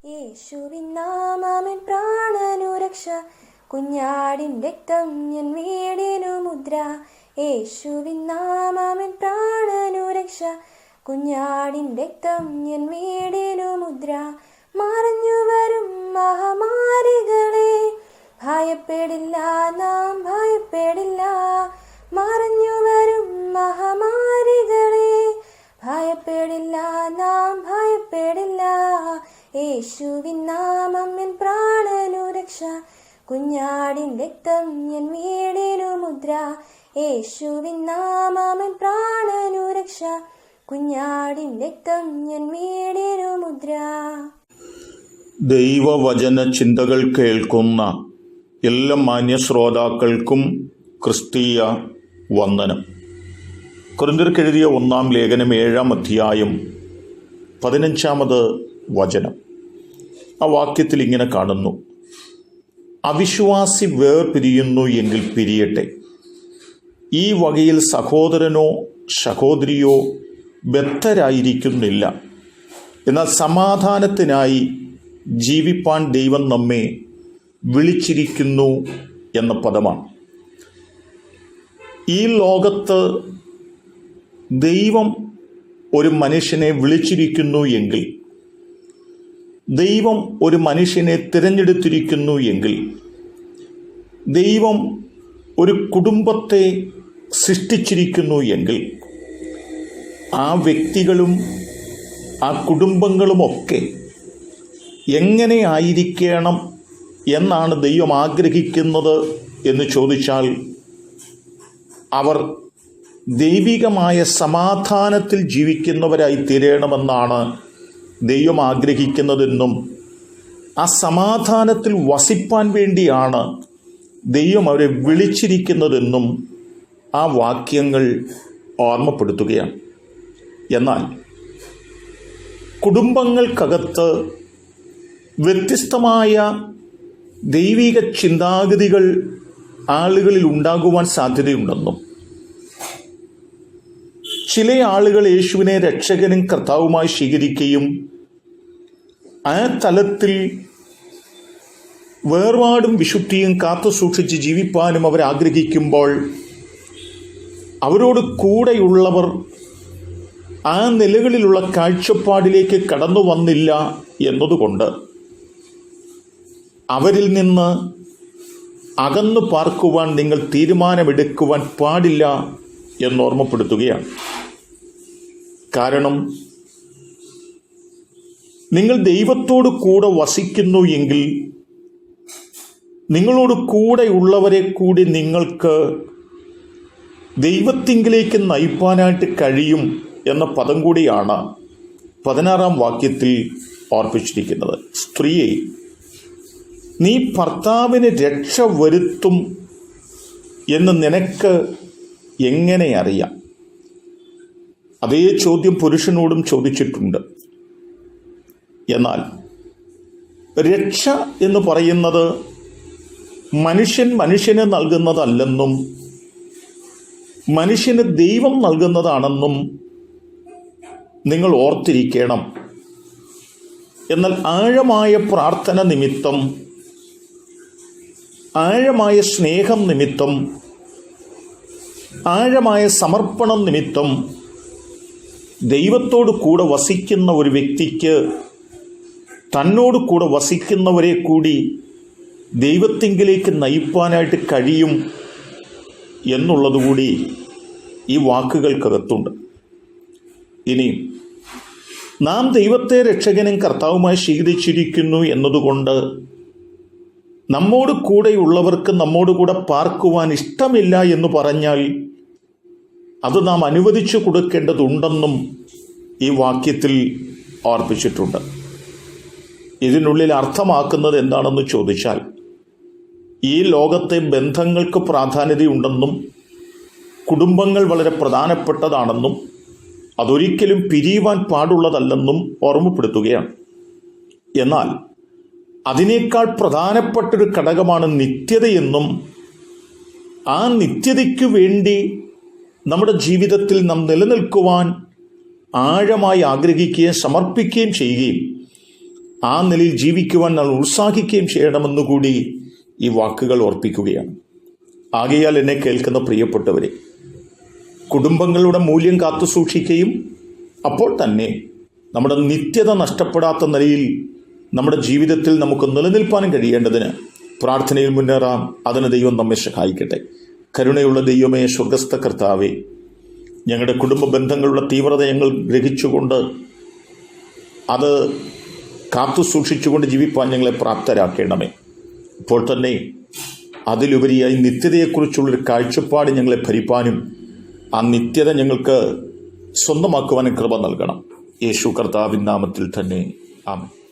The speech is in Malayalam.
യേശുവിൻ നാമമെൻ പ്രാണനു രക്ഷ, കുഞ്ഞാടിൻ രക്തം എൻ വീടിനു മുദ്ര. യേശുവിൻ നാമമെൻ പ്രാണനു രക്ഷ, കുഞ്ഞാടിൻ രക്തം എൻ വീടിനു മുദ്ര. മറഞ്ഞു വരും മഹാമാരികളെ ഭയപ്പെടില്ല, നാം ഭയപ്പെടില്ല. മറഞ്ഞു വരും മഹാമാരികളെ ഭയപ്പെടില്ല, നാം ഭയപ്പെടില്ല. യേശുവിൻ നാമം എൻ പ്രാണനു രക്ഷ, കുഞ്ഞാടിൻ രക്തം എൻ വീടിനു മുദ്ര. യേശുവിൻ നാമം എൻ പ്രാണനു രക്ഷ, കുഞ്ഞാടിൻ രക്തം എൻ വീടിനു മുദ്ര. ദൈവവചന ചിന്തകൾ കേൾക്കുന്ന എല്ലാ മാന്യ ശ്രോതാക്കൾക്കും ക്രിസ്തീയ വന്ദനം. കൊരിന്ത്യർക്ക് എഴുതിയ 1-ാം ലേഖനം 7-ാം അധ്യായം 15-ാമത് വചനം. ആ വാക്യത്തിൽ ഇങ്ങനെ കാണുന്നു: അവിശ്വാസി വേർപിരിയുന്നു എങ്കിൽ പിരിയട്ടെ. ഈ വകയിൽ സഹോദരനോ സഹോദരിയോ ബദ്ധരായിരിക്കുന്നില്ല. എന്നാൽ സമാധാനത്തിനായി ജീവിപ്പാൻ ദൈവം നമ്മെ വിളിച്ചിരിക്കുന്നു എന്ന പദമാണ്. ഈ ലോകത്ത് ദൈവം ഒരു മനുഷ്യനെ വിളിച്ചിരിക്കുന്നു എങ്കിൽ, ദൈവം ഒരു മനുഷ്യനെ തിരഞ്ഞെടുത്തിരിക്കുന്നു എങ്കിൽ, ദൈവം ഒരു കുടുംബത്തെ സൃഷ്ടിച്ചിരിക്കുന്നു എങ്കിൽ, ആ വ്യക്തികളും ആ കുടുംബങ്ങളുമൊക്കെ എങ്ങനെ ആയിരിക്കണം എന്നാണ് ദൈവം ആഗ്രഹിക്കുന്നത് എന്ന് ചോദിച്ചാൽ, അവർ ദൈവികമായ സമാധാനത്തിൽ ജീവിക്കുന്നവരായി തീരണമെന്നാണ് ദൈവം ആഗ്രഹിക്കുന്നതെന്നും ആ സമാധാനത്തിൽ വസിപ്പാൻ വേണ്ടിയാണ് ദൈവം അവരെ വിളിച്ചിരിക്കുന്നതെന്നും ആ വാക്യങ്ങൾ ഓർമ്മപ്പെടുത്തുകയാണ്. എന്നാൽ കുടുംബങ്ങൾക്കകത്ത് വ്യത്യസ്തമായ ദൈവിക ചിന്താഗതികൾ ആളുകളിൽ ഉണ്ടാകുവാൻ സാധ്യതയുണ്ടെന്നും, ചില ആളുകൾ യേശുവിനെ രക്ഷകനും കർത്താവുമായി സ്വീകരിക്കുകയും ആ തലത്തിൽ വേർപാടും വിശുദ്ധിയും കാത്തു സൂക്ഷിച്ച് ജീവിപ്പാനും അവർ ആഗ്രഹിക്കുമ്പോൾ, അവരോട് കൂടെയുള്ളവർ ആ നിലകളിലുള്ള കാഴ്ചപ്പാടിലേക്ക് കടന്നു വന്നില്ല എന്നതുകൊണ്ട് അവരിൽ നിന്ന് അകന്നു പാർക്കുവാൻ നിങ്ങൾ തീരുമാനമെടുക്കുവാൻ പാടില്ല എന്നോർമ്മപ്പെടുത്തുകയാണ്. കാരണം നിങ്ങൾ ദൈവത്തോട് കൂടെ വസിക്കുന്നു എങ്കിൽ നിങ്ങളോട് കൂടെയുള്ളവരെ കൂടി നിങ്ങൾക്ക് ദൈവത്തിങ്കിലേക്ക് നയിപ്പാനായിട്ട് കഴിയും എന്ന പദം കൂടിയാണ് 16-ാം വാക്യത്തിൽ ഓർപ്പിച്ചിരിക്കുന്നത്. സ്ത്രീയെ, നീ ഭർത്താവിന് രക്ഷ വരുത്തും എന്ന് നിനക്ക് എങ്ങനെ അറിയാം? അതേ ചോദ്യം പുരുഷനോടും ചോദിച്ചിട്ടുണ്ട്. എന്നാൽ രക്ഷ എന്ന് പറയുന്നത് മനുഷ്യന് നൽകുന്നതല്ലെന്നും മനുഷ്യന് ദൈവം നൽകുന്നതാണെന്നും നിങ്ങൾ ഓർത്തിരിക്കണം. എന്നാൽ ആഴമായ പ്രാർത്ഥന നിമിത്തം, ആഴമായ സ്നേഹം നിമിത്തം, ആഴമായ സമർപ്പണം നിമിത്തം ദൈവത്തോട് കൂടെ വസിക്കുന്ന ഒരു വ്യക്തിക്ക് തന്നോട് കൂടെ വസിക്കുന്നവരെ കൂടി ദൈവത്തിങ്കിലേക്ക് നയിപ്പാനായിട്ട് കഴിയും എന്നുള്ളതുകൂടി ഈ വാക്കുകൾക്കകത്തുണ്ട്. ഇനി നാം ദൈവത്തെ രക്ഷകനും കർത്താവുമായി സ്വീകരിച്ചിരിക്കുന്നു എന്നതുകൊണ്ട് നമ്മോട് കൂടെയുള്ളവർക്ക് നമ്മോട് കൂടെ പാർക്കുവാൻ ഇഷ്ടമില്ല എന്ന് പറഞ്ഞാൽ അത് നാം അനുവദിച്ചു കൊടുക്കേണ്ടതുണ്ടെന്നും ഈ വാക്യത്തിൽ ഓർപ്പിച്ചിട്ടുണ്ട്. ഇതിനുള്ളിൽ അർത്ഥമാക്കുന്നത് എന്താണെന്ന് ചോദിച്ചാൽ, ഈ ലോകത്തെ ബന്ധങ്ങൾക്ക് പ്രാധാന്യതയുണ്ടെന്നും കുടുംബങ്ങൾ വളരെ പ്രധാനപ്പെട്ടതാണെന്നും അതൊരിക്കലും പിരിയുവാൻ പാടുള്ളതല്ലെന്നും ഓർമ്മപ്പെടുത്തുകയാണ്. എന്നാൽ അതിനേക്കാൾ പ്രധാനപ്പെട്ടൊരു ഘടകമാണ് നിത്യതയെന്നും ആ നിത്യതയ്ക്കു വേണ്ടി നമ്മുടെ ജീവിതത്തിൽ നാം നിലനിൽക്കുവാൻ ആഴമായി ആഗ്രഹിക്കുകയും സമർപ്പിക്കുകയും ചെയ്യുകയും ആ നിലയിൽ ജീവിക്കുവാൻ നമ്മൾ ഉത്സാഹിക്കുകയും ചെയ്യണമെന്നുകൂടി ഈ വാക്കുകൾ ഓർപ്പിക്കുകയാണ്. ആകയാൽ എന്നെ കേൾക്കുന്ന പ്രിയപ്പെട്ടവരെ, കുടുംബങ്ങളുടെ മൂല്യം കാത്തു സൂക്ഷിക്കുകയും അപ്പോൾ തന്നെ നമ്മുടെ നിത്യത നഷ്ടപ്പെടാത്ത നിലയിൽ നമ്മുടെ ജീവിതത്തിൽ നമുക്ക് നിലനിൽപ്പാനും കഴിയേണ്ടതിന് പ്രാർത്ഥനയിൽ മുന്നേറാം. അതിന് ദൈവം നമ്മെ സഹായിക്കട്ടെ. കരുണയുള്ള ദൈവമേ, സ്വർഗസ്ഥ കർത്താവേ, ഞങ്ങളുടെ കുടുംബ ബന്ധങ്ങളുടെ തീവ്രത ഞങ്ങൾ ഗ്രഹിച്ചുകൊണ്ട് അത് കാത്തു സൂക്ഷിച്ചുകൊണ്ട് ജീവിപ്പാൻ ഞങ്ങളെ പ്രാപ്തരാക്കേണമേ. ഇപ്പോൾ തന്നെ അതിലുപരിയായി നിത്യതയെക്കുറിച്ചുള്ളൊരു കാഴ്ചപ്പാട് ഞങ്ങളെ ഭരിപ്പാനും ആ നിത്യത ഞങ്ങൾക്ക് സ്വന്തമാക്കുവാനും കൃപ നൽകണം. യേശു കർത്താവിൻ നാമത്തിൽ തന്നെ ആമേൻ.